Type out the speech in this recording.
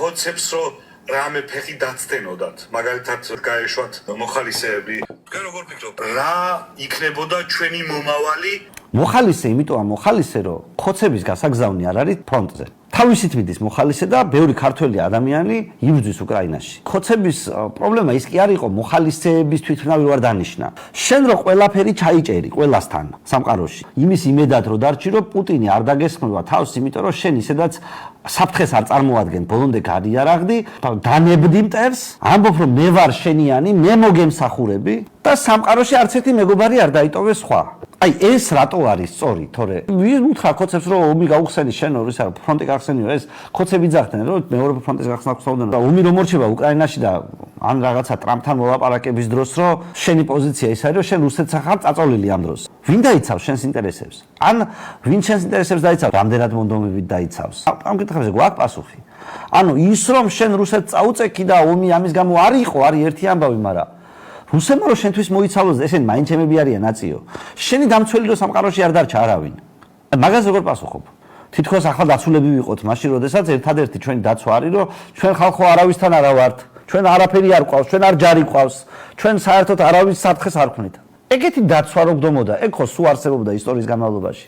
კონცეფტს რომ რამე ფეხი დაცდენოდათ, მაგალითად გაეშვათ მოხალისეები. თქვენ როგორ ფიქრობთ? რა იქნებოდა ჩვენი მომავალი? მოხალისე, იმიტომ მოხალისე, რომ ხოცების გასაგზავნი არ არის ფრონტზე. თავისით მიდის მოხალისე და ბევრი ქართველი ადამიანი იბრძვის უკრაინაში. ხოცების პრობლემა ის კი არ იყო მოხალისეების თვითმფრინავი არ დანიშნა. შენ რო ყველაფერი ჩაიჭერი ყველასთან სამყაროში. იმის იმედად რომ დარჩი რომ პუტინი არ დაგესხმება თავს, იმიტომ რომ შენ ისედაც საფრთხეს არ წარმოადგენ, ბოლომდე გარიარაღდი, დანებდი მტერს, ამბობ რომ მე ვარ შენიანი, მე მოგემსახურები და სამყაროში არც ერთი მეგობარი არ დაიტოვეს სხვა. აი ეს რატო არის სწორი, თორე ვინ უთხრა ხოცებს რომ ომი გაუხსენი შენ რომ ისა ფრონტი გახსენიო ეს ხოცები ძახდნენ რომ მეორე ფრონტის გახსნა ხსოვდნენ და ომი რომ მორჩება უკრაინაში და ან რაღაცა ტრამპთან მოლაპარაკების დროს რომ შენი პოზიცია ის არის რომ შენ რუსეთს ახარ წაწოლილი ამ დროს. ვინ დაიცავს შენს ინტერესებს? ან ვინ შენს ინტერესებს დაიცავს? რამდენად მონდომებით დაიცავს? ამ კითხვებზე გვაქვს პასუხი. ანუ ის რომ შენ რუსეთს წაუწექი და ომი ამის გამო არ იყო, არის ერთი ამბავი, მაგრამ რუსებმა რომ შენთვის მოიცალოს და ესენი მაინც ჩემები არიან ნაციო. შენი დამცველი რომ სამყაროში არ დარჩა არავინ. მაგას როგორ პასუხობ? თითქოს ახლა დაცულები ვიყოთ მაშინ, როდესაც ერთადერთი ჩვენი დაცვა არის, რომ ჩვენ ხალხო არავისთან არა ვართ. ჩვენ არაფერი არ ყავს, ჩვენ არ ჯარი ყავს. ჩვენ საერთოდ არავის საფრთხეს არ ქმნით. ეგეთი დაცვა რო გდომოდა, ეგ ხო სულ არსებობდა ისტორიის განმავლობაში.